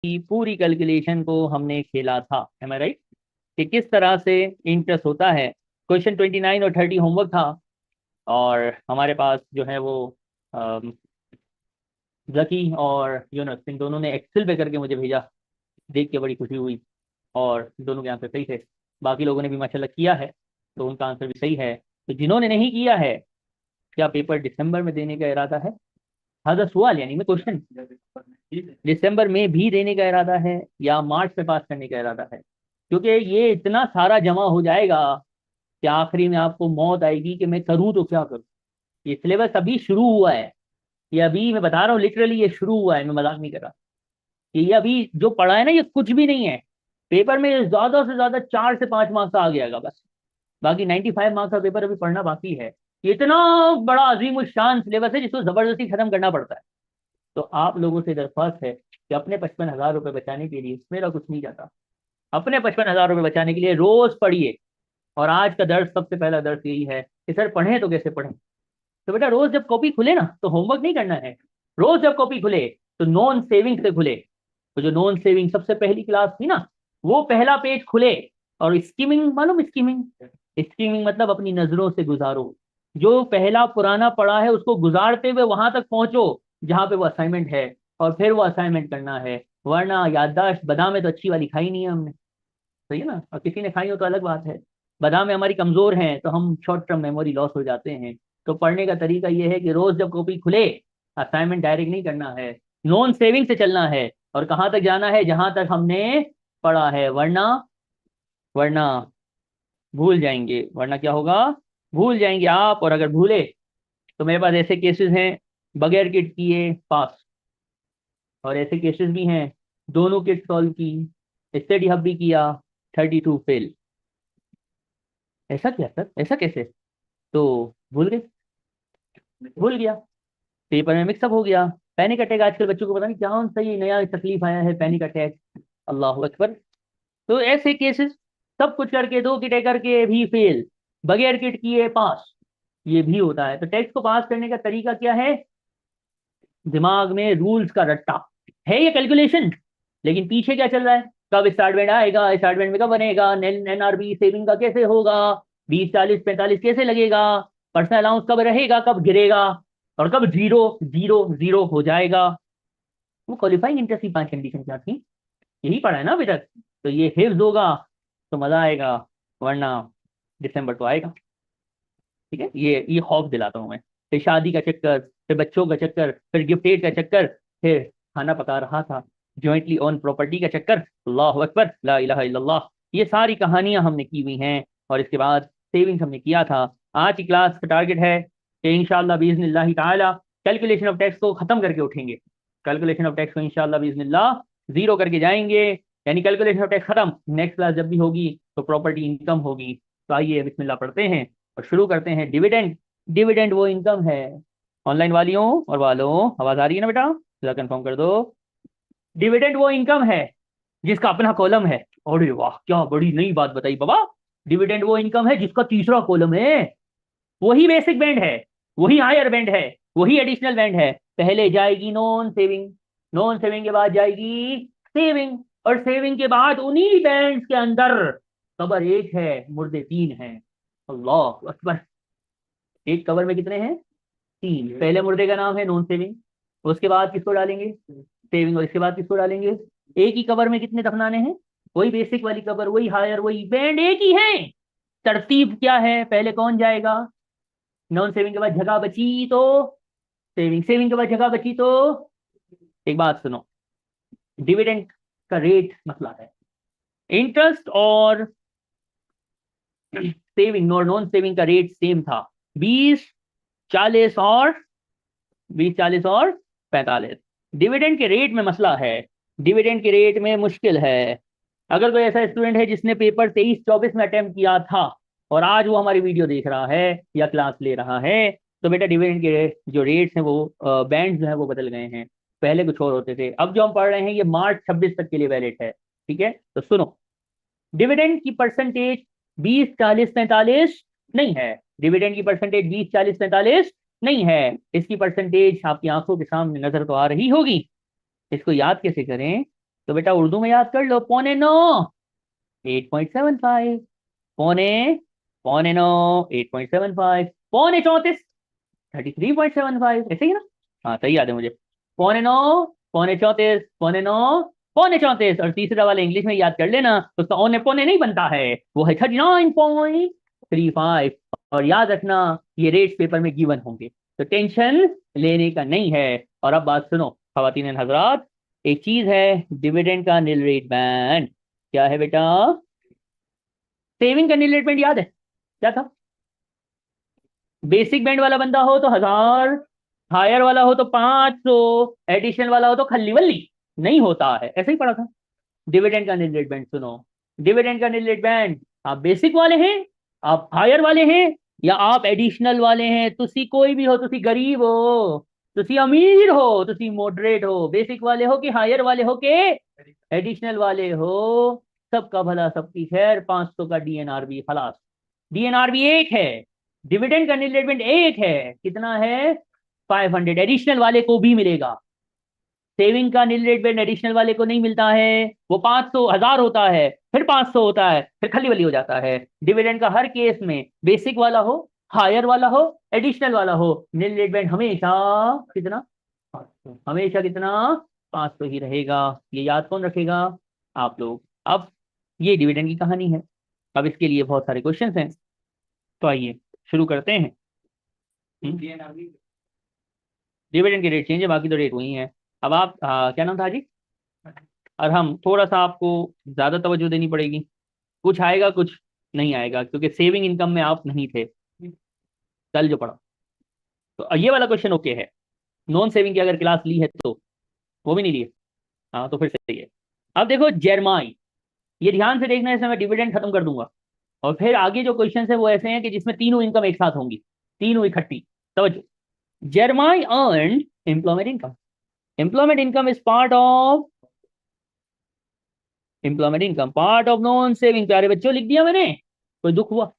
की पूरी कैलकुलेशन को हमने खेला था, एम आई राइट, कि किस तरह से इंटरेस्ट होता है। क्वेश्चन 29 और 30 होमवर्क था, और हमारे पास जो है वो जकी और यूनस इन दोनों ने एक्सेल पे करके मुझे भेजा। देख के बड़ी खुशी हुई, और दोनों के आंसर सही थे। बाकी लोगों ने भी माशाल्लाह किया है, तो उनका आंसर भी सही है। तो जिन्होंने नहीं किया है, क्या पेपर दिसंबर में देने का इरादा है? हाँ सवाल यानी मैं क्वेश्चन, दिसंबर में भी देने का इरादा है या मार्च में पास करने का इरादा है? क्योंकि ये इतना सारा जमा हो जाएगा कि आखिरी में आपको मौत आएगी कि मैं करूँ तो क्या करूँ। ये सिलेबस अभी शुरू हुआ है, ये अभी मैं बता रहा हूँ, लिटरली ये शुरू हुआ है, मैं मजाक नहीं कर रहा। ये अभी जो पढ़ा है ना, ये कुछ भी नहीं है। पेपर में ज्यादा से ज्यादा 4 से 5 मार्क्स आ गया बस। बाकी 95 मार्क्स का पेपर अभी पढ़ना बाकी है। ये इतना बड़ा अजीम और शान सिलेबस है जिसको जबरदस्ती खत्म करना पड़ता है। तो आप लोगों से दरख्वास्त है कि अपने 55,000 रुपये बचाने के लिए, मेरा कुछ नहीं जाता, अपने 55,000 रुपये बचाने के लिए रोज पढ़िए। और आज का दर्स, सबसे पहला दर्स यही है कि सर पढ़ें तो कैसे पढ़ें। तो बेटा रोज जब कॉपी खुले ना तो होमवर्क नहीं करना है। रोज जब कॉपी खुले तो नॉन सेविंग से खुले। तो जो नॉन सेविंग सबसे पहली क्लास थी ना, वो पहला पेज खुले। और स्कीमिंग मालूम, स्कीमिंग, स्कीमिंग मतलब अपनी नजरों से गुजारो। जो पहला पुराना पड़ा है उसको गुजारते हुए वहां तक पहुंचो जहां पे वो असाइनमेंट है, और फिर वो असाइनमेंट करना है। वरना याददाश्त बादाम है तो अच्छी वाली खाई नहीं है हमने, सही है ना, और किसी ने खाई हो तो अलग बात है। बादाम में हमारी कमजोर हैं तो हम शॉर्ट टर्म मेमोरी लॉस हो जाते हैं। तो पढ़ने का तरीका ये है कि रोज जब कॉपी खुले, असाइनमेंट डायरेक्ट नहीं करना है, नॉन सेविंग से चलना है। और कहाँ तक जाना है? जहां तक हमने पढ़ा है। वरना, वरना भूल जाएंगे। वरना क्या होगा? भूल जाएंगे आप। और अगर भूले तो मेरे पास ऐसे केसेस हैं, बगैर किट किए पास, और ऐसे केसेस भी हैं दोनों किट सॉल्व की, स्टडी हब भी किया, 32 फेल। ऐसा क्या सर, ऐसा कैसे? तो भूल गए, भूल गया, पेपर में मिक्सअप हो गया। पैनिक अटैक आजकल बच्चों को पता नहीं कौन सा ये नया तकलीफ आया है, पैनिक अटैक। अल्लाह अकबर। तो ऐसे केसेस, सब कुछ करके, 2 किट करके भी फेल, बगैर किट किए पास, ये भी होता है। तो टेस्ट को पास करने का तरीका क्या है? दिमाग में रूल्स का रट्टा है, ये कैलकुलेशन। लेकिन पीछे क्या चल रहा है? कब स्टार्टमेंट आएगा, स्टार्टमेंट में कब बनेगा, एनआरबी सेविंग का कैसे होगा, 20 40 45 कैसे लगेगा, पर्सनल अलाउंस कब रहेगा, कब गिरेगा, और कब जीरो जीरो जीरो हो जाएगा। वो क्वालिफाइंग इंटरेस्ट की 5 कंडीशन क्या थी? यही पढ़ा है ना अभी तक। तो ये हिफ्ज होगा तो मजा आएगा, वरना दिसंबर तो आएगा। ठीक है, ये खौफ दिलाता हूँ मैं। फिर शादी का चक्कर, फिर बच्चों का चक्कर, फिर गिफ्ट एड का चक्कर, फिर खाना पका रहा था, जॉइंटली ओन प्रॉपर्टी का चक्कर। अल्लाह अकबर, ला इलाहा इल्लल्लाह। ये सारी कहानियां हमने की हुई हैं। और इसके बाद सेविंग्स हमने किया था। आज की क्लास का टारगेट है कि इंशाअल्लाह बिइज़्निल्लाह ताला कैलकुलेशन ऑफ टैक्स को खत्म करके उठेंगे। कैलकुलेशन ऑफ टैक्स को इंशाअल्लाह बिइज़्निल्लाह जीरो करके जाएंगे। यानी कैलकुलेशन ऑफ टैक्स खत्म, नेक्स्ट क्लास जब भी होगी तो प्रॉपर्टी इनकम होगी। तो आइए बिस्मिल्लाह पढ़ते हैं और शुरू करते हैं। डिविडेंड, डिविडेंड वो इनकम है। ऑनलाइन वालियों और वालों, आवाज आ रही है ना बेटा? जरा कंफर्म कर दो। डिविडेंड वो इनकम है जिसका अपना कॉलम है। अरे वाह, क्या बड़ी नई बात बताई बाबा। डिविडेंड वो इनकम है जिसका तीसरा कॉलम है। वही बेसिक बैंड है, वही हायर बैंड है, वही एडिशनल बैंड है। पहले जाएगी नॉन सेविंग, नॉन सेविंग के बाद जाएगी सेविंग, और सेविंग के बाद उन्हीं बैंड के अंदर कबर एक है, मुर्दे तीन हैं। अल्लाह अकबर। एक कवर में कितने हैं? तीन। पहले मुर्दे का नाम है नॉन सेविंग, उसके बाद किसको डालेंगे? सेविंग, और इसके बाद किसको डालेंगे? एक ही कवर में कितने दफनाने हैं? वही बेसिक वाली कवर, वही हायर, वही बैंड, एक ही है। तरतीब क्या है? पहले कौन जाएगा? नॉन सेविंग के बाद जगह बची तो सेविंग, सेविंग के बाद जगह बची तो, एक बात सुनो, डिविडेंड का रेट मसला है। इंटरेस्ट और सेविंग और नॉन सेविंग का रेट सेम था, 20 40 और 45। डिविडेंड के रेट में मसला है, डिविडेंड के रेट में मुश्किल है। अगर कोई ऐसा स्टूडेंट है जिसने पेपर 23 24 में अटेम्प्ट किया था और आज वो हमारी वीडियो देख रहा है या क्लास ले रहा है, तो बेटा डिविडेंड के जो रेट्स हैं वो बैंड जो है वो बदल गए हैं। पहले कुछ और होते थे, अब जो हम पढ़ रहे हैं ये मार्च 26 तक के लिए वैलिड है। ठीक है, तो सुनो, डिविडेंड की परसेंटेज 20 40 45 नहीं है। डिविडेंड की परसेंटेज 20 40 45 नहीं है। इसकी परसेंटेज आपकी आंखों के सामने नजर तो आ रही होगी। इसको याद कैसे करें? तो बेटा उर्दू में याद कर लो, 8.75, 8.75, पौने, पौने नौ, 8.75, पौने 34, 33.75, ऐसे ही ना। हाँ सही याद है मुझे। पौने नौ, पौने 34, पौने नौ, पौने 34, और तीसरा वाला इंग्लिश में याद कर लेना, तो उसका औने पौने नहीं बनता है, वो है 39.35। और याद रखना ये रेट्स पेपर में गिवन होंगे, तो टेंशन लेने का नहीं है। और अब बात सुनो खवातीन एंड हजरात, एक चीज है डिविडेंड का नील रेट बैंड। क्या है बेटा? सेविंग का नील रेट बैंड याद है क्या था? बेसिक बैंड वाला बंदा हो तो 1000, हायर वाला हो तो 500, एडिशनल वाला हो तो खल्ली वल्ली नहीं होता है, ऐसे ही पढ़ा था। डिविडेंड का नील रेट बैंड सुनो, डिविडेंड का नील रेट बैंड, आप बेसिक वाले हैं, आप हायर वाले हैं, या आप एडिशनल वाले हैं, तुसी कोई भी हो, तुसी गरीब हो, तुसी अमीर हो, तुसी मॉडरेट हो, बेसिक वाले हो कि हायर वाले हो के एडिशनल वाले हो, सबका भला सबकी खैर, 500 का डीएनआरबी खलास। डीएनआरबी एक है, डिविडेंड का नील रेट बैंड एक है, कितना है? 500। एडिशनल वाले को भी मिलेगा, सेविंग का नील रेट बैंड एडिशनल वाले को नहीं मिलता है, वो 500 1000 होता है, फिर 500 होता है, फिर खली वली हो जाता है। डिविडेंड का हर केस में बेसिक वाला हो, हायर वाला हो, एडिशनल वाला हो, नील रेट बैंड हमेशा कितना? 500। हमेशा कितना? 500 ही रहेगा। ये याद कौन रखेगा? आप लोग। अब ये डिविडेंड की कहानी है, अब इसके लिए बहुत सारे क्वेश्चंस हैं, तो आइए शुरू करते हैं। डिविडेंड के रेट चेंज है, बाकी तो रेट वही है। अब आप क्या नाम था जी? और हम थोड़ा सा आपको ज्यादा तवज्जो देनी पड़ेगी, कुछ आएगा कुछ नहीं आएगा, क्योंकि सेविंग इनकम में आप नहीं थे कल जो पढ़ा। तो ये वाला क्वेश्चन ओके है, नॉन सेविंग की अगर क्लास ली है तो, वो भी नहीं लिए, हाँ तो फिर सही है। अब देखो जर्माई, ये ध्यान से देखना है, इसमें मैं डिविडेंड खत्म कर दूंगा, और फिर आगे जो क्वेश्चन है वो ऐसे हैं कि जिसमें तीनों इनकम एक साथ होंगी, तीनों इकट्ठी। तवज्जो, जर्माई earn employment income, employment income is part of, employment income part of non saving. प्यारे बच्चों लिख दिया मैंने, कोई दुख हुआ?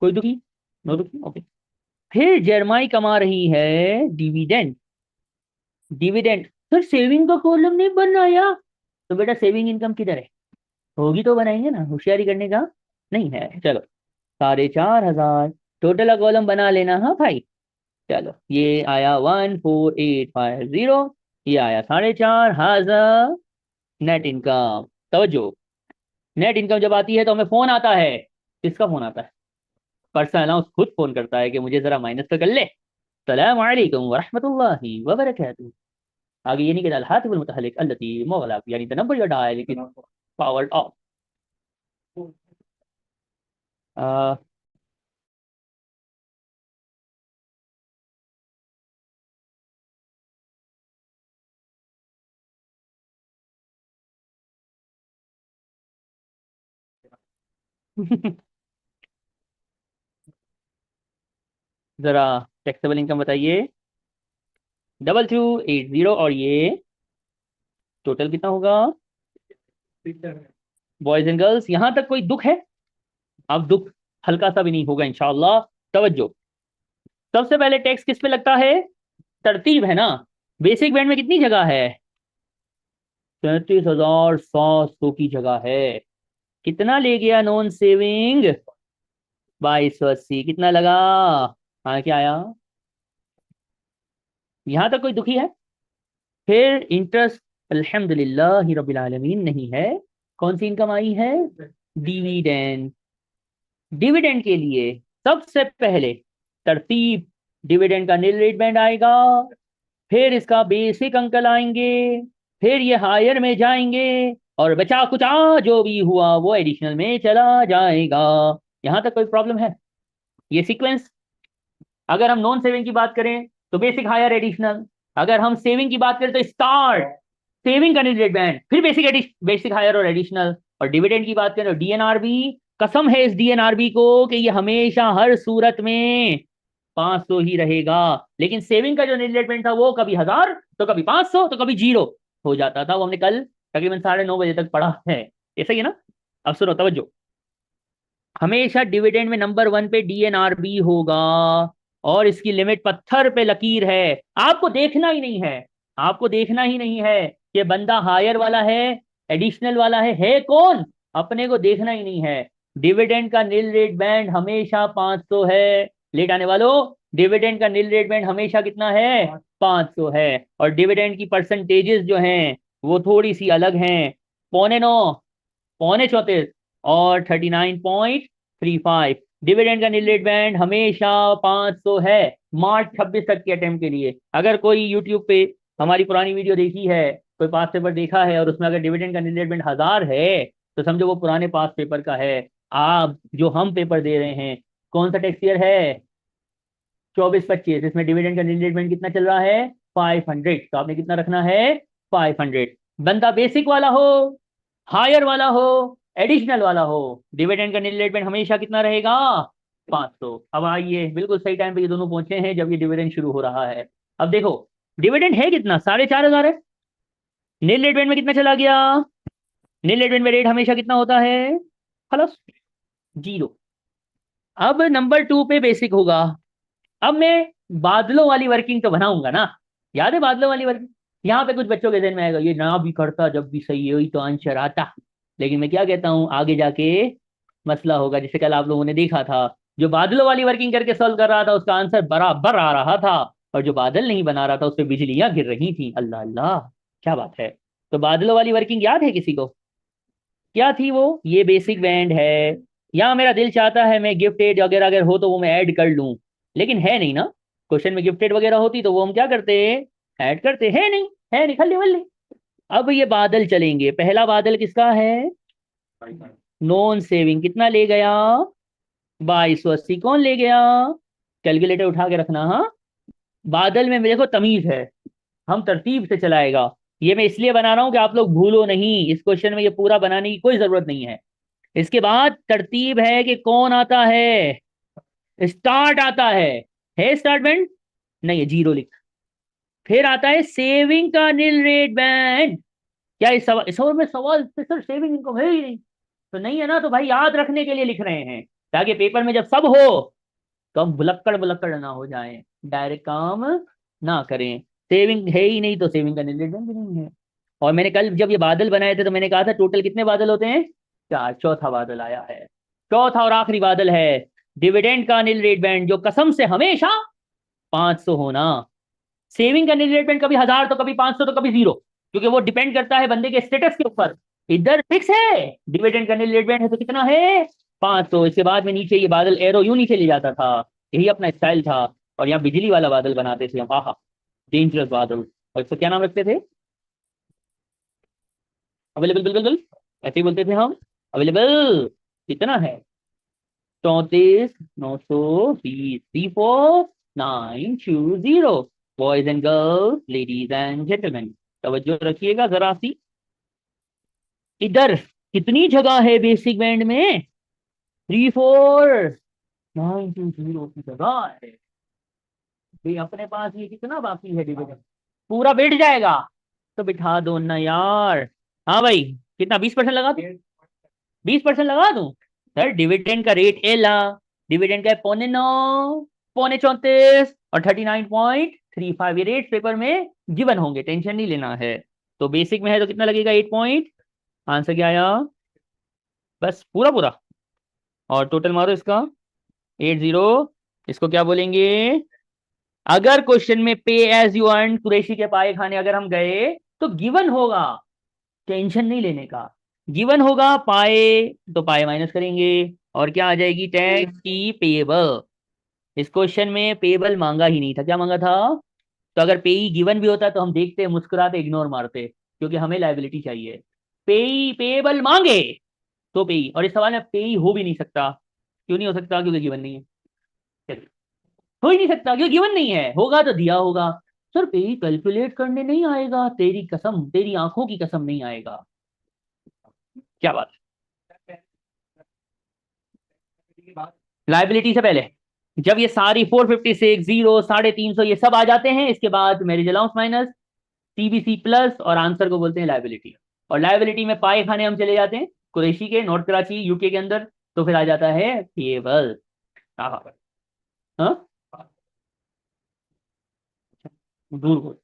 कोई दुखी? नो दुखी, ओके। फिर जर्माई कमा रही है डिविडेंड, डिविडेंड। सर सेविंग का कॉलम नहीं बनाया, तो बेटा सेविंग इनकम किधर है? होगी तो बनाएंगे ना, होशियारी करने का नहीं है। चलो 4500 टोटल का कॉलम बना लेना, हाँ भाई। चलो ये आया 14850, ये आया 4500 नेट इनकम। तवज्जो, नेट इनकम जब आती है तो हमें फोन आता है, किसका फोन आता है? पर्सनल अलाउंस खुद फोन करता है कि मुझे जरा माइनस तो कर ले, सलाम अलैकुम व रहमतुल्लाहि व बरकातहू। आगे ये नहीं कहता अल हातिफुल मुतहल्लिक अल्लती मुगलक, यानी द नंबर योर डायल लेकिन पावर्ड ऑफ। जरा टैक्सेबल इनकम बताइए। 2280, और ये टोटल कितना होगा? बॉयज एंड गर्ल्स यहां तक कोई दुख है? अब दुख हल्का सा भी नहीं होगा इंशाल्लाह। तवज्जो, सबसे पहले टैक्स किस पे लगता है? तरतीब है ना। बेसिक बैंड में कितनी जगह है? 33,700 की जगह है। कितना ले गया नॉन सेविंग? 2280। कितना लगा? हाँ क्या आया? यहां तक कोई दुखी है? फिर इंटरेस्ट अल्हम्दुलिल्लाह रब्बिल आलमीन नहीं है। कौन सी इनकम आई है? डिविडेंड। डिविडेंड के लिए सबसे पहले तरतीब, डिविडेंड का नील रेट बैंड आएगा, फिर इसका बेसिक अंकल आएंगे, फिर ये हायर में जाएंगे, और बचा कुचा जो भी हुआ वो एडिशनल में चला जाएगा। यहां तक कोई प्रॉब्लम है? ये सीक्वेंस। अगर हम नॉन सेविंग की बात करें तो बेसिक हायर एडिशनल, अगर हम सेविंग की बात करें तो स्टार्ट सेविंग का नील रेट बैंड, फिर बेसिक बेसिक हायर और एडिशनल, और डिविडेंड की बात करें तो डीएनआरबी। कसम है इस डीएनआरबी को कि ये हमेशा हर सूरत में 500 ही रहेगा, लेकिन सेविंग का जो नील था वो कभी 1000 तो कभी 500 तो कभी 0 हो जाता था। वो हमने कल तकरीबन 9:30 बजे तक पढ़ा है, ऐसा ही है ना। अब सुनो तवज्जो, हमेशा डिविडेंड में नंबर 1 पे डीएनआरबी होगा, और इसकी लिमिट पत्थर पे लकीर है। आपको देखना ही नहीं है, आपको देखना ही नहीं है कि बंदा हायर वाला है एडिशनल वाला है कौन, अपने को देखना ही नहीं है। डिविडेंड का नील रेट बैंड हमेशा 500 है। लेट आने वालों, डिविडेंड का नील रेट बैंड हमेशा कितना है, 500 है। और डिविडेंड की परसेंटेजेस जो हैं वो थोड़ी सी अलग हैं, 9.25, 34 और 39.35। डिविडेंड का नील रेट बैंड हमेशा 500 है मार्च 26 तक के अटेम्प्ट के लिए। अगर कोई यूट्यूब पे हमारी पुरानी वीडियो देखी है, कोई पास पेपर देखा है और उसमें अगर डिविडेंड का नील रेट बैंड 1000 है, तो समझो वो पुराने पास पेपर का है। आप जो हम पेपर दे रहे हैं, कौन सा टैक्स ईयर है, 24-25, इसमें डिविडेंड का नील रेट बैंड कितना चल रहा है, 500। तो आपने कितना रखना है, 500। बंदा बेसिक वाला हो, हायर वाला हो, एडिशनल वाला हो, डिविडेंड का नील रेट बैंड हमेशा कितना रहेगा, 500। अब आइए, बिल्कुल सही टाइम पे ये दोनों पहुंचे हैं जब ये डिविडेंड शुरू हो रहा है। अब देखो, डिविडेंड है कितना, 4500 है। नील रेट बैंड में कितना चला गया, नील रेट बैंड में रेट हमेशा कितना होता है, प्लस 0। अब नंबर 2 पे बेसिक होगा। अब मैं बादलों वाली वर्किंग तो बनाऊंगा ना, याद है बादलों वाली वर्किंग। यहाँ पे कुछ बच्चों के जहन में आएगा, ये ना भी करता जब भी सही है, ही तो आंसर आता। लेकिन मैं क्या कहता हूँ, आगे जाके मसला होगा। जैसे कल आप लोगों ने देखा था, जो बादलों वाली वर्किंग करके सॉल्व कर रहा था उसका आंसर बराबर आ रहा था, और जो बादल नहीं बना रहा था उस पर बिजलियां गिर रही थी। अल्लाह अल्लाह, क्या बात है। तो बादलों वाली वर्किंग याद है किसी को, क्या थी वो, ये बेसिक बैंड है। यहाँ मेरा दिल चाहता है मैं गिफ्टेड वगैरह अगर हो तो वो मैं ऐड कर लूं, लेकिन है नहीं ना। क्वेश्चन में गिफ्टेड वगैरह होती तो वो हम क्या करते, ऐड करते, है नहीं, है नहीं, खल्ली वल्ली। अब ये बादल चलेंगे, पहला बादल किसका है, नॉन सेविंग, कितना ले गया, 2280। कौन ले गया, कैलकुलेटर उठा के रखना हाँ। बादल में देखो तमीज है, हम तरतीब से चलाएगा। ये मैं इसलिए बना रहा हूं कि आप लोग भूलो नहीं, इस क्वेश्चन में ये पूरा बनाने की कोई जरूरत नहीं है। इसके बाद तरतीब है कि कौन आता है, स्टार्ट आता है स्टार्टमेंट, नहीं है, जीरो लिख। फिर आता है सेविंग का नील रेट बैंड। क्या इस सवाल में सवाल सर सेविंग इनकम है ही नहीं, तो नहीं है ना, तो भाई याद रखने के लिए लिख रहे हैं, ताकि पेपर में जब सब हो तो हम बुलक्कड़ बुलक्कड़ ना हो जाएं, डायरेक्ट काम ना करें। सेविंग है ही नहीं तो सेविंग का नील रेट बैंड भी नहीं है। और मैंने कल जब ये बादल बनाए थे तो मैंने कहा था टोटल कितने बादल होते हैं, 4। चौथा बादल आया है, चौथा और आखिरी बादल है डिविडेंड का नील रेट बैंड, जो कसम से हमेशा 500 होना। सेविंग का नील रेट बैंड कभी 1000 तो कभी 500 तो कभी 0, क्योंकि वो डिपेंड करता है बंदे के स्टेटस के ऊपर। इधर फिक्स है, डिविडेंड का नील रेट बैंड है तो कितना है, 500। इसके बाद में नीचे ये बादल एरो यूं नीचे ले जाता था, यही अपना स्टाइल था। और यहाँ बिजली वाला बादल बनाते थे हम, आहा, डेंजरस बादल। और इसको क्या नाम रखते थे, अवेलेबल, बिल्कुल ऐसे ही बोलते थे हम, अवेलेबल। कितना है, 34,920, 34,920। Boys and girls, ladies and gentleman, तवज्जो रखिएगा जरा सी। इधर कितनी जगह है बेसिक बैंड में, 34,920 की जगह है। भाई अपने पास ये कितना बाकी है डिविजन, पूरा बैठ जाएगा, तो बिठा दो ना यार। हाँ भाई, कितना, 20% लगा दूं, 20% लगा दूं। सर डिविडेंड का रेट एला, डिविडेंड का है 9.25, 34 और 39.35। ये रेट पेपर में गिवन होंगे, टेंशन नहीं लेना है। तो बेसिक में है तो कितना लगेगा, 8 पॉइंट। आंसर क्या आया, बस पूरा पूरा। और टोटल मारो इसका, 80। इसको क्या बोलेंगे, अगर क्वेश्चन में पे एज यू अर्न कुरैशी के पाए खाने अगर हम गए तो गिवन होगा, टेंशन नहीं लेने का। गिवन होगा पाए, तो पाए माइनस करेंगे, और क्या आ जाएगी, टैक्स की पेबल। इस क्वेश्चन में पेबल मांगा ही नहीं था, क्या मांगा था, तो अगर पेई गिवन भी होता तो हम देखते, मुस्कुराते, इग्नोर मारते, क्योंकि हमें लाइबिलिटी चाहिए। पेई पेबल मांगे तो पेई, और इस सवाल में पेई हो भी नहीं सकता। क्यों नहीं हो सकता, क्योंकि गिवन नहीं है। चलिए, हो ही नहीं सकता क्योंकि गिवन नहीं है, होगा तो दिया होगा। सर पेई कैलकुलेट करने नहीं आएगा, तेरी कसम, तेरी आंखों की कसम नहीं आएगा। क्या बात, लाइबिलिटी से पहले जब ये सारी 456 जीरो 350 ये सब आ जाते हैं, इसके बाद marriage allowance minus CBC plus, और आंसर को बोलते हैं लाइबिलिटी। और लाइबिलिटी में पाए खाने हम चले जाते हैं कुरैशी के, नॉर्थ कराची यूके के अंदर, तो फिर आ जाता है पेबल। हाँ, दूर को,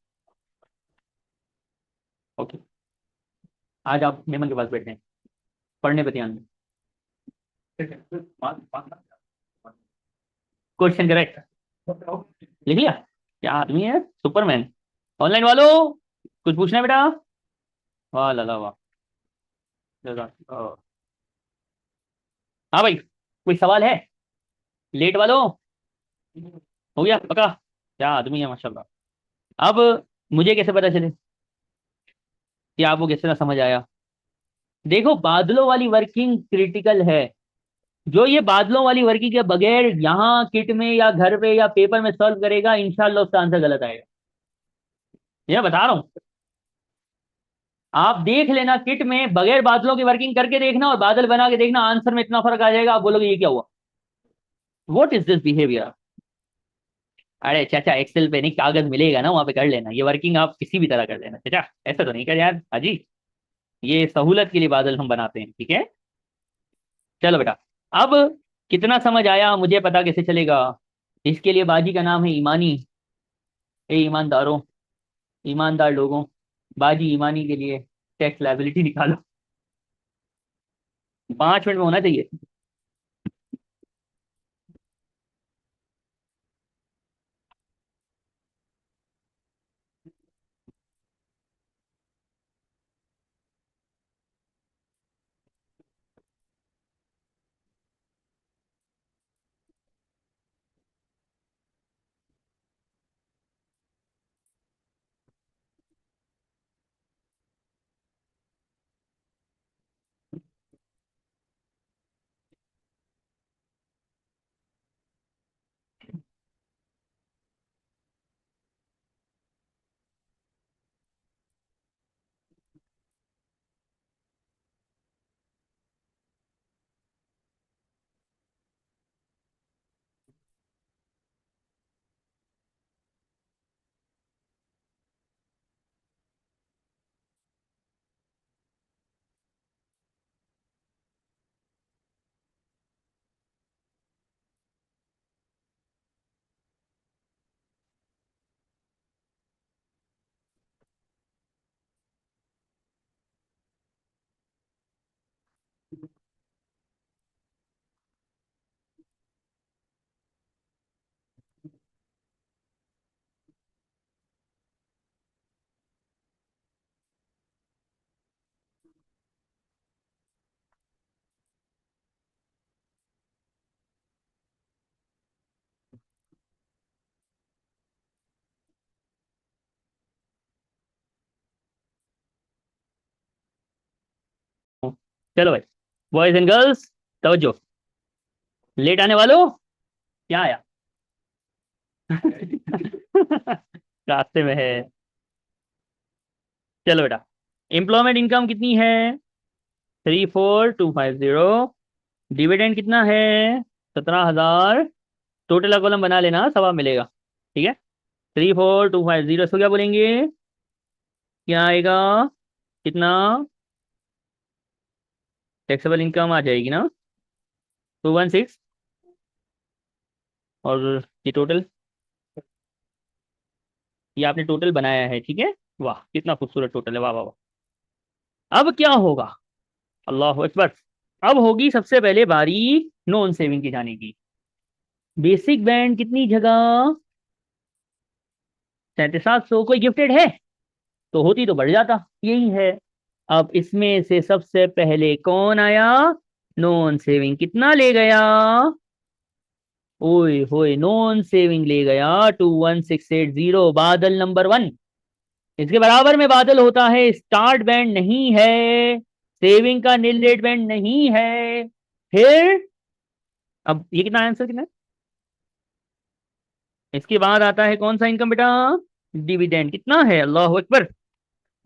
ओके। आज आप मेमन के पास बैठे हैं, पढ़ने पे ध्यान दें। क्वेश्चन करेक्ट लिख लिया। क्या आदमी है, सुपरमैन। ऑनलाइन वालों, कुछ पूछना है बेटा? वाह लाला वाह। हाँ भाई, कोई सवाल है? लेट वालों, हो गया पका? क्या आदमी है माशाल्लाह। अब मुझे कैसे पता चले कि आपको कैसे ना समझ आया? देखो, बादलों वाली वर्किंग क्रिटिकल है। जो ये बादलों वाली वर्किंग के बगैर यहाँ किट में या घर पे या पेपर में सॉल्व करेगा, इंशाल्लाह उसका आंसर गलत आएगा। ये बता रहा हूँ। आप देख लेना, किट में बगैर बादलों की वर्किंग करके देखना और बादल बना के देखना, आंसर में इतना फर्क आ जाएगा, आप बोलोगे ये क्या हुआ, व्हाट इज दिस बिहेवियर। अरे चाचा, एक्सेल पे नहीं, कागज मिलेगा ना, वहां पे कर लेना, ये वर्किंग आप किसी भी तरह कर लेना चाचा, ऐसा तो नहीं कर यार हाजी। ये सहूलत के लिए बादल हम बनाते हैं, ठीक है। चलो बेटा, अब कितना समझ आया मुझे पता कैसे चलेगा? इसके लिए बाजी का नाम है ईमानी। ए ईमानदारों, ईमानदार लोगों, बाजी ईमानी के लिए टैक्स लायबिलिटी निकालो। 5 मिनट में होना चाहिए। चलो भाई, बॉयज एंड गर्ल्स, तवज्जो। लेट आने वालों, क्या आया? रास्ते में है। चलो बेटा, एम्प्लॉयमेंट इनकम कितनी है? 34250। डिविडेंड कितना है? 17,000। टोटल का कॉलम बना लेना, सवा मिलेगा, ठीक है। 34250, इसको क्या बोलेंगे? क्या आएगा? कितना? टैक्सेबल इनकम आ जाएगी ना, 216। और ये टोटल, ये आपने टोटल बनाया है, ठीक है। वाह कितना खूबसूरत टोटल है, वाह वाह वाह। अब क्या होगा? अल्लाह अकबर। अब होगी सबसे पहले बारी नॉन सेविंग की जाने की। बेसिक बैंड कितनी जगह? 7,700। कोई गिफ्टेड है तो होती तो बढ़ जाता, यही है। अब इसमें से सबसे पहले कौन आया? नॉन सेविंग कितना ले गया? ओए होए, नॉन सेविंग ले गया 21680, बादल नंबर 1। इसके बराबर में बादल होता है, स्टार्ट बैंड नहीं है, सेविंग का नील रेट बैंड नहीं है। फिर अब ये कितना आंसर कितना है? इसके बाद आता है कौन सा इनकम बेटा? डिविडेंड कितना है? अल्लाह अकबर।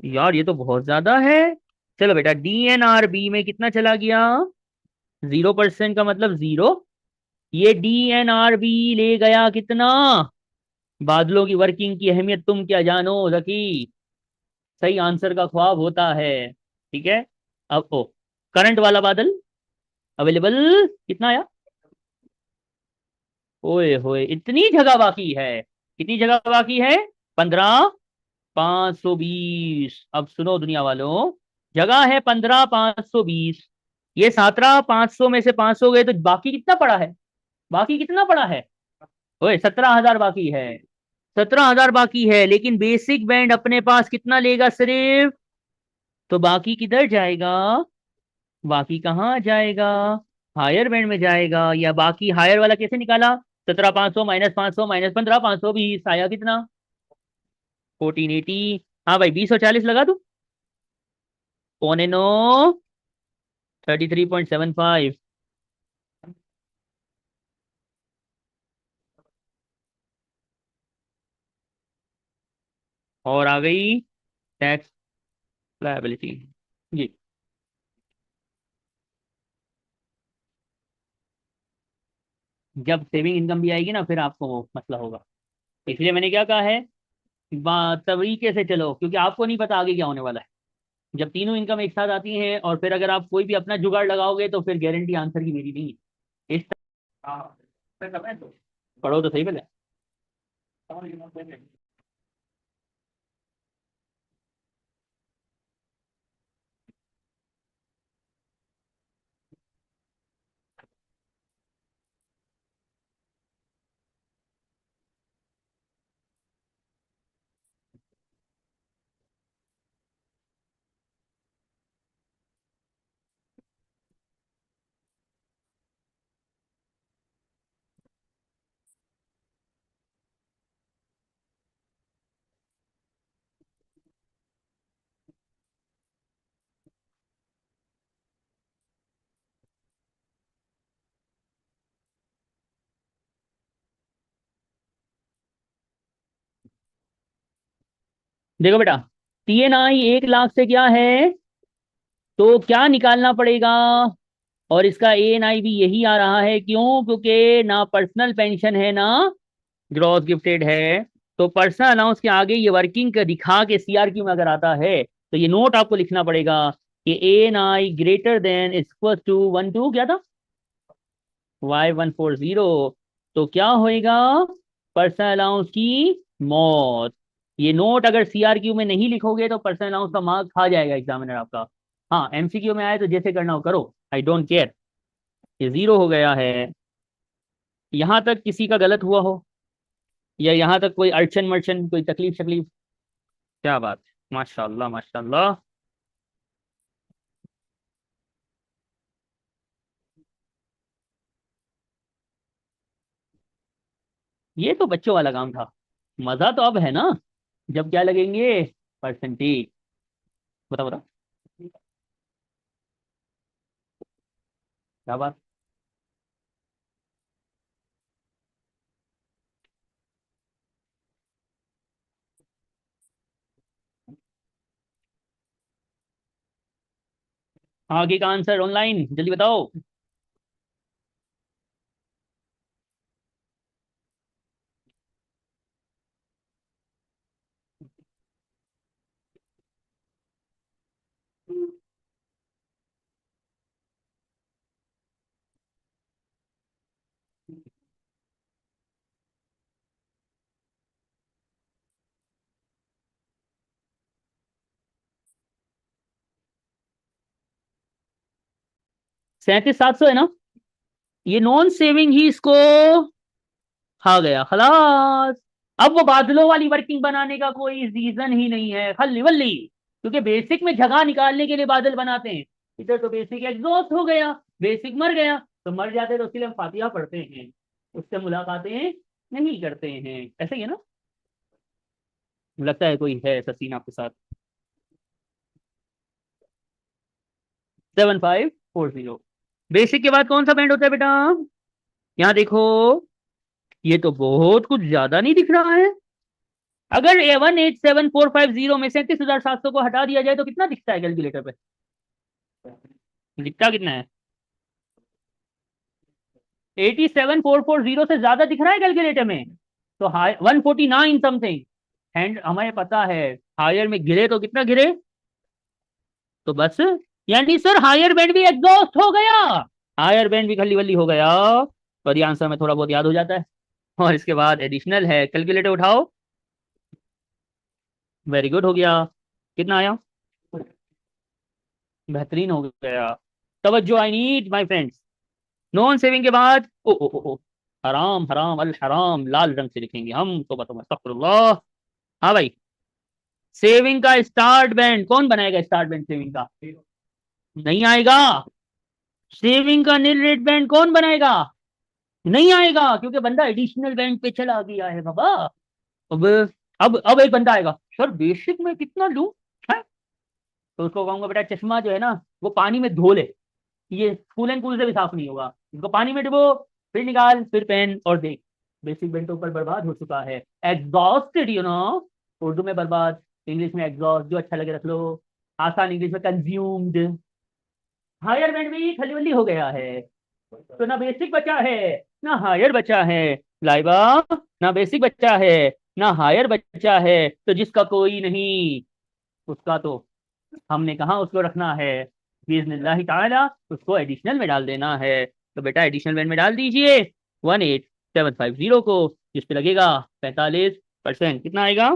यार ये तो बहुत ज्यादा है। चलो बेटा, डीएनआरबी में कितना चला गया? 0% का मतलब जीरो। ये डीएनआरबी ले गया कितना? बादलों की वर्किंग की अहमियत तुम क्या जानो जकी, सही आंसर का ख्वाब होता है, ठीक है। अब ओ, करंट वाला बादल अवेलेबल कितना आया? ओए होए, इतनी जगह बाकी है। कितनी जगह बाकी है? 15। 520। अब सुनो दुनिया वालों, जगह है 15,520, ये 17,500 में से 500 गए तो बाकी कितना पड़ा है? बाकी कितना पड़ा है? ओए 17,000 बाकी है। 17,000 बाकी है, लेकिन बेसिक बैंड अपने पास कितना लेगा सिर्फ? तो बाकी किधर जाएगा? बाकी कहाँ जाएगा? हायर बैंड में जाएगा। या बाकी हायर वाला कैसे निकाला? 17,500 माइनस 500 माइनस 15,520 आया कितना? 1480। हाँ भाई 20 और 40 लगा दू। 9 33.75। और आ गई टैक्स लायबिलिटी। जी। जब सेविंग इनकम भी आएगी ना फिर आपको वो मसला होगा। इसलिए मैंने क्या कहा है, तरीके से चलो, क्योंकि आपको नहीं पता आगे क्या होने वाला है। जब तीनों इनकम एक साथ आती हैं और फिर अगर आप कोई भी अपना जुगाड़ लगाओगे तो फिर गारंटी आंसर की मेरी नहीं है। इस हाँ, पढ़ो तो सही पहले। देखो बेटा, TNI 1 लाख से क्या है, तो क्या निकालना पड़ेगा? और इसका ANI भी यही आ रहा है, क्यों? क्योंकि ना पर्सनल पेंशन है ना ग्रॉस गिफ्टेड है। तो पर्सनल अलाउंस के आगे ये वर्किंग का दिखा के CRQ में अगर आता है तो ये नोट आपको लिखना पड़ेगा कि ANI greater than equal to 12 क्या था, Y140। तो क्या होएगा? पर्सनल अलाउंस की मौत। ये नोट अगर CRQ में नहीं लिखोगे तो पर्सनल अलाउंस का मार्क खा जाएगा एग्जामिनर आपका। हाँ MCQ में आए तो जैसे करना हो करो, आई डोंट केयर। ये 0 हो गया है। यहां तक किसी का गलत हुआ हो, या यहां तक कोई अड़चन मड़चन, कोई तकलीफ शकलीफ? क्या बात है, माशाल्लाह माशाल्लाह। ये तो बच्चों वाला काम था। मजा तो अब है ना, जब क्या लगेंगे? परसेंटेज। बता बता। क्या बात? आगे का आंसर ऑनलाइन जल्दी बताओ। 37,700 है ना? ये नॉन सेविंग ही इसको खा गया खलास। अब वो बादलों वाली वर्किंग बनाने का कोई रीजन ही नहीं है, खल्ली वल्ली। क्योंकि बेसिक में जगह निकालने के लिए बादल बनाते हैं। इधर तो बेसिक एग्जॉस्ट हो गया, बेसिक मर गया। तो मर जाते तो उसके लिए हम फातिहा पढ़ते हैं, उससे मुलाकातें नहीं करते हैं। ऐसे ही है ना? लगता है कोई है ऐसा सीन आपके साथ। 7540। बेसिक के बाद कौन सा बैंड होता है बेटा? यहाँ देखो, ये तो बहुत कुछ ज्यादा नहीं दिख रहा है। अगर 187,450 में 37,700 को हटा दिया जाए तो कितना दिखता है कैलकुलेटर पे? दिखता कितना है? 87,440 से ज्यादा दिख रहा है कैलकुलेटर में। तो हाई 149 समथिंग। एंड हमें पता है हायर में गिरे तो कितना गिरे। तो बस, यानी सर हायर बैंड भी एग्जॉस्ट हो गया। हायर बैंड भी खल्ली वल्ली हो गया। और ये आंसर में थोड़ा बहुत याद हो जाता है। और इसके बाद एडिशनल है, कैलकुलेटर उठाओ। वेरी गुड, हो गया। कितना आया? बेहतरीन हो गया। तवज्जो I need my friends. Non saving के बाद ओ ओ ओ ओ हराम हराम अल हराम लाल रंग से लिखेंगे हम तो बताओ अस्तगफिरुल्लाह। हाँ भाई, सेविंग का स्टार्ट बैंड कौन बनाएगा? स्टार्ट बैंड सेविंग का नहीं आएगा। सेविंग का नील रेट बैंड कौन बनाएगा? नहीं आएगा, क्योंकि बंदा एडिशनल बैंड पे चला गया है बाबा। अब अब एक बंदा आएगा, सर बेसिक में कितना लूं? है? तो उसको कहूंगा बेटा चश्मा जो है ना वो पानी में धो ले, ये कूल एंड कूल से भी साफ नहीं होगा, इसको पानी में डुबो, फिर निकाल, फिर पहन और देख। बेसिक बैंड तो ऊपर बर्बाद हो चुका है, एग्जॉस्टेड यू नो। उर्दू में बर्बाद, इंग्लिश में एग्जॉस्ट, जो अच्छा लगे रख लो। आसान इंग्लिश में कंज्यूम्ड। हायर बैंड भी खली वली हो गया है, तो ना बेसिक बचा है ना हायर बचा है। लाइबा, ना बेसिक बचा है ना हायर बचा है, तो जिसका कोई नहीं उसका तो हमने कहा उसको रखना है बिइज़्निल्लाह ताला, उसको एडिशनल में डाल देना है। तो बेटा एडिशनल बैंड में डाल दीजिए 18750 को, जिस पे लगेगा 45%। कितना आएगा?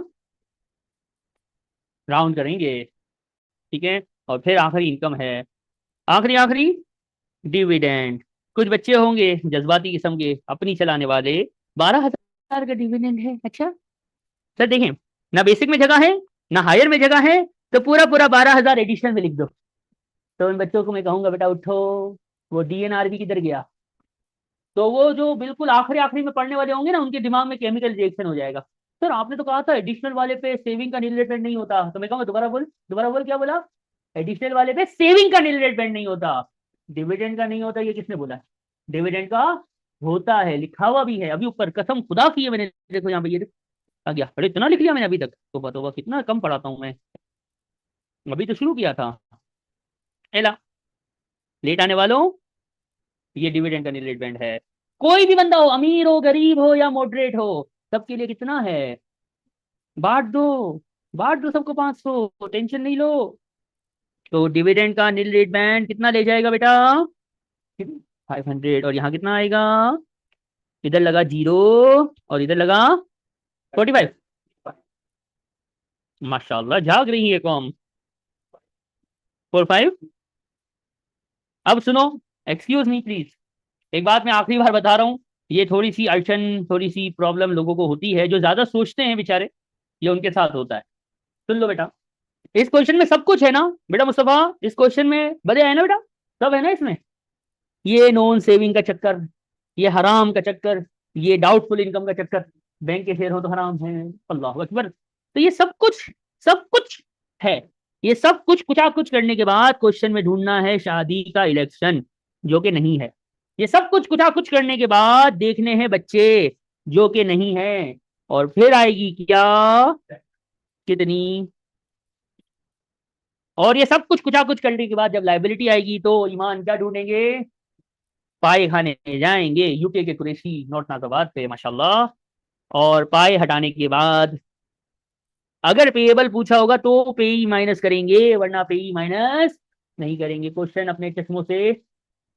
राउंड करेंगे, ठीक है। और फिर आखिरी इनकम है, आखिरी आखिरी डिविडेंड। कुछ बच्चे होंगे जज्बाती किस्म के अपनी चलाने वाले, 12,000 का डिविडेंड है। अच्छा सर देखें, ना बेसिक में जगह है ना हायर में जगह है, तो पूरा पूरा 12,000 एडिशनल में लिख दो। तो उन बच्चों को मैं कहूंगा बेटा उठो, वो डीएनआरबी किधर गया? तो वो जो बिल्कुल आखिरी आखिरी में पढ़ने वाले होंगे ना, उनके दिमाग में केमिकल रिएक्शन हो जाएगा। सर आपने तो कहा था एडिशनल वाले पे सेविंग का नील रेट बैंड नहीं होता, तो मैं कहूँगा दोबारा बोल क्या बोला? एडिशनल वाले पे सेविंग का नील रेट बैंड नहीं होता, डिविडेंड का नहीं होता, ये किसने बोला? डिविडेंड का होता है, लिखा हुआ भी है अभी ऊपर, कसम खुदा की है मैंने, देखो यहाँ पे ये आ गया। अरे इतना लिख लिया मैंने अभी तक, तो बताओ कितना कम पढ़ाता हूँ मैं, अभी तो शुरू किया था। एला, लेट आने वालों, ये डिविडेंड का रेट बैंड है। कोई भी बंदा हो, अमीर हो गरीब हो या मॉडरेट हो, सबके लिए कितना है? बांट दो, बांट दो सबको 500, टेंशन नहीं लो। तो डिविडेंड का नील रेट बैंड कितना ले जाएगा बेटा? 500। और यहाँ कितना आएगा? इधर लगा 0 और इधर लगा 45। माशाल्लाह झाग रही है कौम। 45। अब सुनो, एक्सक्यूज मी प्लीज, एक बात मैं आखिरी बार बता रहा हूँ, ये थोड़ी सी अड़चन थोड़ी सी प्रॉब्लम लोगों को होती है, जो ज्यादा सोचते हैं बेचारे, ये उनके साथ होता है। सुन लो बेटा, इस क्वेश्चन में सब कुछ है ना बेटा मुस्तफा? इस क्वेश्चन में बढ़िया है ना बेटा? सब है ना इसमें? ये नॉन सेविंग का चक्कर, ये हराम का चक्कर, ये डाउटफुल इनकम का चक्कर, बैंक के शेयर हो तो हराम है, अल्लाह अकबर। तो ये सब कुछ है। ये सब कुछ कुछ कुछ करने के बाद क्वेश्चन में ढूंढना है शादी का इलेक्शन, जो कि नहीं है। ये सब कुछ कुछ करने के बाद देखने हैं बच्चे, जो कि नहीं है। और फिर आएगी क्या? कितनी? और ये सब कुछ करने के बाद जब लाइबिलिटी आएगी तो ईमान क्या ढूंढेंगे? पाए खाने जाएंगे यूके के कुरैशी नोट नाजाबाद पे माशाल्लाह। और पाए हटाने के बाद अगर पेएबल पूछा होगा तो पेई माइनस करेंगे, वरना पेई माइनस नहीं करेंगे। क्वेश्चन अपने चश्मों से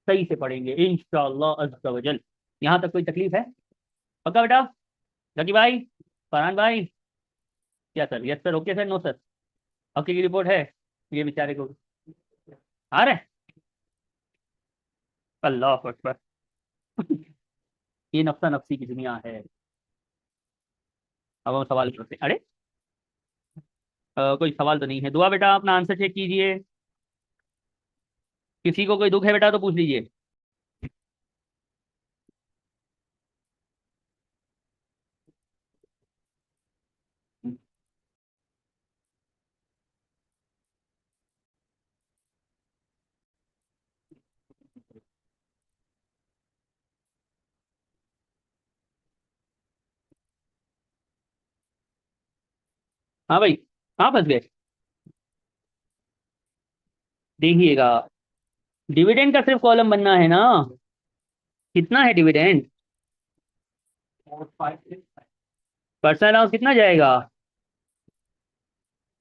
सही से पढ़ेंगे इंशाअल्लाह अज़्ज़ा वजल। यहाँ तक कोई तकलीफ है? पक्का बेटा? जकी भाई, फरहान भाई, क्या sir? Yes sir, okay sir, no sir? Okay की रिपोर्ट है? ये बेचारे को आ रहे हैं? अल्लाह अकबर। ये नफ्सा नफ्सी की दुनिया है। अब हम सवाल करते हैं। अरे कोई सवाल तो नहीं है। दुआ बेटा अपना आंसर चेक कीजिए, किसी को कोई दुख है बेटा तो पूछ लीजिए। हाँ भाई, कहाँ फंस गए? देखिएगा, डिविडेंड का सिर्फ कॉलम बनना है ना। कितना है डिविडेंड? पर्सनल अलाउंस कितना जाएगा?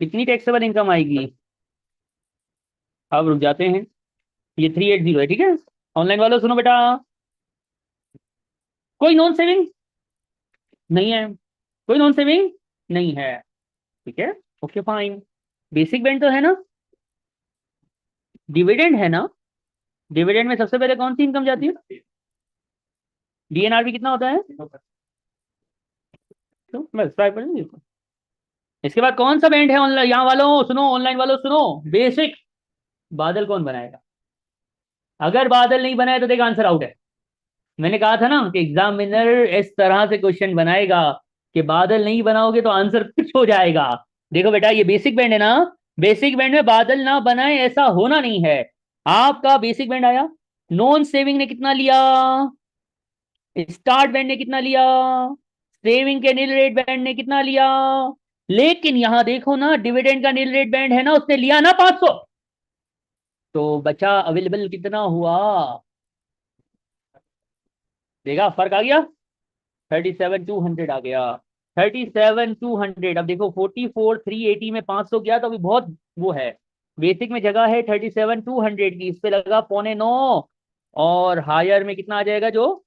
कितनी टैक्सेबल इनकम आएगी? अब रुक जाते हैं, ये 380 है, ठीक है। ऑनलाइन वालों सुनो बेटा, कोई नॉन सेविंग नहीं है, कोई नॉन सेविंग नहीं है, ठीक है। ओके फाइन, बेसिक बैंड तो है ना? डिविडेंड है ना, डिविडेंड में सबसे पहले कौन सी इनकम जाती है? डीएनआरबी कितना होता है? तो बस 5%। इसके बाद कौन सा बैंड है ऑनलाइन, यहाँ वालों सुनो, ऑनलाइन वालों सुनो, बेसिक। बादल कौन बनाएगा? अगर बादल नहीं बनाए तो देखो आंसर आउट है। मैंने कहा था ना कि एग्जामिनर इस तरह से क्वेश्चन बनाएगा कि बादल नहीं बनाओगे तो आंसर कुछ हो जाएगा। देखो बेटा, ये बेसिक बैंड है ना, बेसिक बैंड में बादल ना बनाए ऐसा होना नहीं है। आपका बेसिक बैंड आया, नॉन सेविंग ने कितना लिया, स्टार्ट बैंड ने कितना लिया, सेविंग के नील रेट बैंड ने कितना लिया, लेकिन यहां देखो ना डिविडेंड का नील रेट बैंड है ना, उसने लिया ना 500, तो बचा अवेलेबल कितना हुआ? देखा फर्क आ गया, 37,200 आ गया, 37,200। अब देखो 44,380 में 500 गया तो अभी बहुत वो है। बेसिक में जगह है 37,200 की, इस पे लगा 8.25, और हायर में कितना आ जाएगा? जो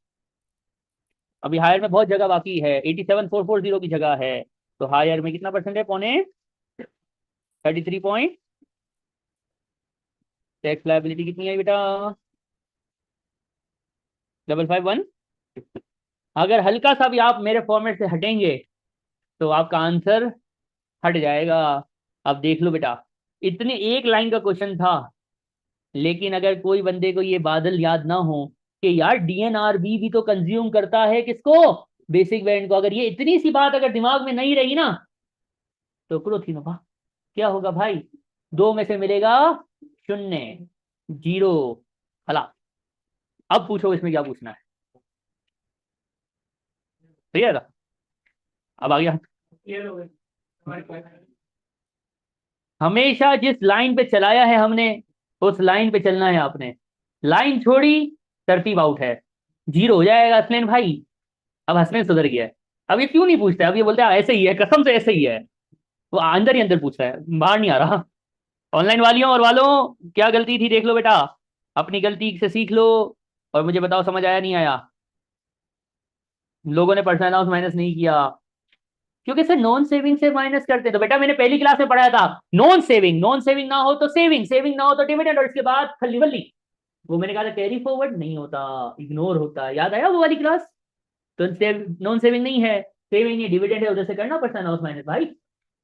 अभी हायर में बहुत जगह बाकी है, 87,440 की जगह है, तो हायर में कितना परसेंट है? 33 पॉइंट। टैक्स लायबिलिटी कितनी है बेटा? 551। अगर हल्का सा भी आप मेरे फॉर्मेट से हटेंगे तो आपका आंसर हट जाएगा। अब देख लो बेटा, इतने एक लाइन का क्वेश्चन था, लेकिन अगर कोई बंदे को ये बादल याद ना हो कि यार डीएनआरबी भी तो कंज्यूम करता है किसको? बेसिक बैंड को। अगर ये इतनी सी बात अगर दिमाग में नहीं रही ना, तो करो थी ना, क्या होगा भाई? दो में से मिलेगा शून्य, जीरो। हला। अब पूछो इसमें क्या पूछना है, सही है ना? अब आ गया। हमेशा जिस लाइन पे चलाया है हमने, उस लाइन पे चलना है आपने। लाइन छोड़ी, तरतीब आउट है, जीरो हो जाएगा हसनैन भाई। अब हसनैन सुधर गया है। अब ये क्यों नहीं पूछता है? अब ये बोलता है ऐसे ही है, कसम से ऐसे ही है। वो अंदर ही अंदर पूछ रहा है, बाहर नहीं आ रहा। ऑनलाइन वालियों और वालों, क्या गलती थी देख लो बेटा, अपनी गलती से सीख लो, और मुझे बताओ समझ आया नहीं आया? लोगों ने पर्सनल अलाउंस माइनस नहीं किया, क्योंकि सर नॉन सेविंग से माइनस करते हैं। तो बेटा मैंने पहली क्लास में पढ़ाया था, नॉन सेविंग, नॉन सेविंग ना हो तो सेविंग, सेविंग ना हो तो डिविडेंड, और इसके बाद खल्ली वल्ली। वो मैंने कहा था कैरी फॉरवर्ड नहीं होता, इग्नोर होता, याद आया वो वाली क्लास? तो नॉन सेविंग नहीं है, सेविंग नहीं, डिविडेंड है, उधर से करना पड़ता है नॉन माइनस भाई।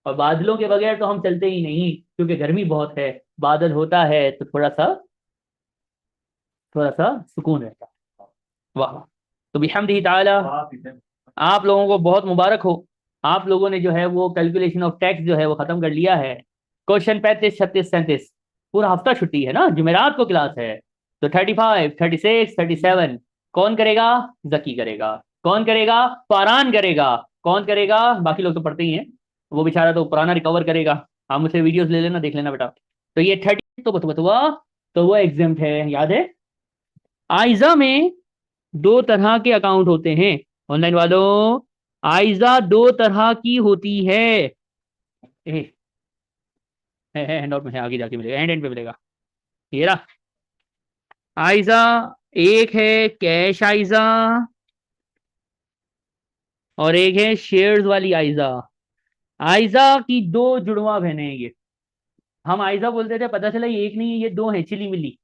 और बादलों के बगैर तो हम चलते ही नहीं, क्योंकि गर्मी बहुत है, बादल होता है तो थोड़ा सा सुकून रहता है। वाह। तो बिहम्दिही ताला, आप लोगों को बहुत मुबारक हो। आप लोगों ने जो है वो कैलकुलेशन ऑफ टैक्स जो है वो खत्म कर लिया है। क्वेश्चन 35, 36, 37, पूरा हफ्ता छुट्टी है ना, जुमेरात को क्लास है। तो 35, 36, 37 कौन करेगा? जकी करेगा। कौन करेगा? फारान करेगा। कौन करेगा? बाकी लोग तो पढ़ते ही हैं, वो बेचारा तो पुराना रिकवर करेगा। आप मुझसे वीडियोस ले लेना, देख लेना बेटा। तो ये 30 तो बतुआ, तो वो एग्जाम है, याद है? आइजा में दो तरह के अकाउंट होते हैं ऑनलाइन वालों, आइजा दो तरह की होती है। हैंड आउट में है, आगे जाके मिलेगा, एंड एंड पे मिलेगा। ये रहा आइजा। एक है कैश आइजा, और एक है शेयर्स वाली आइजा। आइजा की दो जुड़वा बहनें हैं ये। हम आइजा बोलते थे, पता चला ये एक नहीं है, ये दो है, चिल्ली मिल्ली।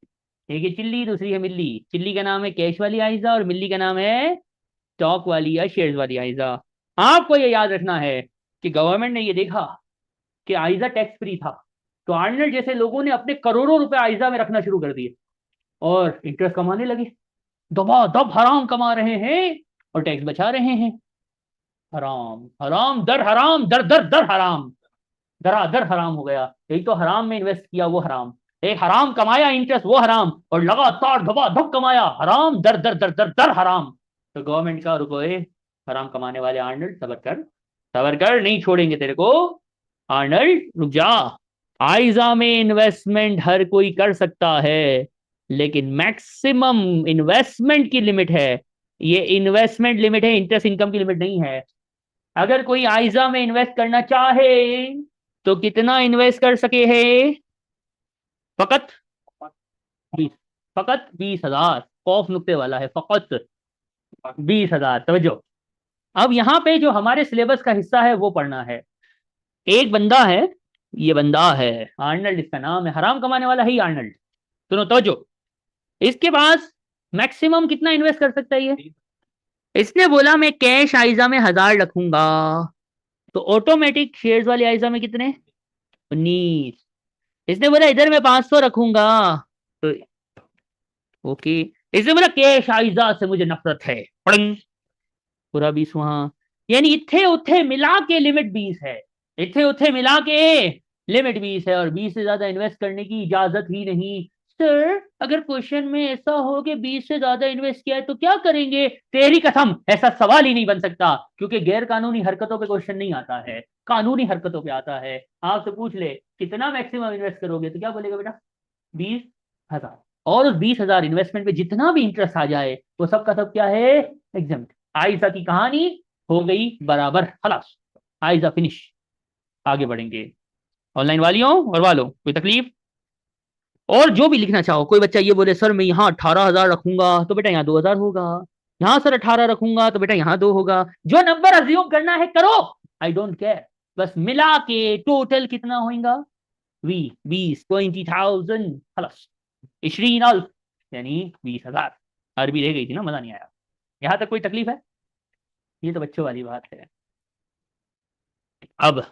एक है चिल्ली, दूसरी है मिल्ली। चिल्ली का नाम है कैश वाली आइजा, और मिल्ली का नाम है स्टॉक वाली या शेयर्स वाली आइजा। आपको ये याद रखना है कि गवर्नमेंट ने ये देखा कि आइजा टैक्स फ्री था, तो आर्नल्ड जैसे लोगों ने अपने करोड़ों रुपए आइजा में रखना शुरू कर दिए, और इंटरेस्ट कमाने लगे। दबा हराम कमा रहे हैं और टैक्स बचा रहे हैं। हराम हराम दर हराम, दर दर दर हराम, दरा दर हराम हो गया। एक तो हराम में इन्वेस्ट किया वो हराम, एक हराम कमाया इंटरेस्ट वो हराम, और लगातार धबा धब कमाया हराम, दर दर दर दर दर हराम। तो गवर्नमेंट का रुको, हराम कमाने वाले आर्नल्ड सबर कर, सबर कर, नहीं छोड़ेंगे तेरे को। आर्नल्ड रुक जा। आइजा में इन्वेस्टमेंट हर कोई कर सकता है, लेकिन मैक्सिमम इन्वेस्टमेंट की लिमिट है। ये इन्वेस्टमेंट लिमिट है, इंटरेस्ट इनकम की लिमिट नहीं है। अगर कोई आइजा में इन्वेस्ट करना चाहे तो कितना इन्वेस्ट कर सके है? फकत 20, फकत 20,000। कौफ नुक्ते वाला है, फकत 20,000। तवज्जो। अब यहाँ पे जो हमारे सिलेबस का हिस्सा है वो पढ़ना है। एक बंदा है, ये बंदा है आर्नल्ड, इसका नाम है, हराम कमाने वाला है ही आर्नल्ड। सुनो तवज्जो, इसके पास मैक्सिमम कितना इन्वेस्ट कर सकता है ये? इसने बोला मैं कैश आइजा में 1000 रखूंगा, तो ऑटोमेटिक शेयर्स वाली आइजा में कितने? 19। इसने बोला इधर मैं 500 रखूंगा, तो ओके। इसने बोला कैश आइजा से मुझे नफरत है, पड़ंग, पूरा 20 वहां। यानी इथे उथे मिला के लिमिट 20 है, इथे उथे मिला के लिमिट 20 है, और 20 से ज्यादा इन्वेस्ट करने की इजाजत ही नहीं। सर अगर क्वेश्चन में ऐसा हो कि 20 से ज्यादा इन्वेस्ट किया है तो क्या करेंगे? तेरी कसम ऐसा सवाल ही नहीं बन सकता, क्योंकि गैर कानूनी हरकतों पे क्वेश्चन नहीं आता है, कानूनी हरकतों पे आता है। आपसे पूछ ले कितना मैक्सिमम इन्वेस्ट करोगे, तो क्या बोलेगा बेटा? 20,000। और उस 20,000 इन्वेस्टमेंट पे जितना भी इंटरेस्ट आ जाए वो सब का सब क्या है? एग्जाम्प्ट। आयजा की कहानी हो गई बराबर, खलास, आयजा फिनिश। आगे बढ़ेंगे। ऑनलाइन वालियों और वालों कोई तकलीफ? और जो भी लिखना चाहो, कोई बच्चा ये बोले सर मैं यहाँ 18,000 रखूंगा तो बेटा यहाँ 2,000 होगा, यहाँ सर 18 रखूंगा तो बेटा यहाँ 2 होगा, जो नंबर अज्यूम करना है करो, आई डोंट केयर। बस मिला के टोटल कितना होगा? 20,000 खलास, 20,000 यानी 20,000। अरबी रह गई थी ना, मजा नहीं आया। यहां तक कोई तकलीफ है? ये तो बच्चों वाली बात है। अब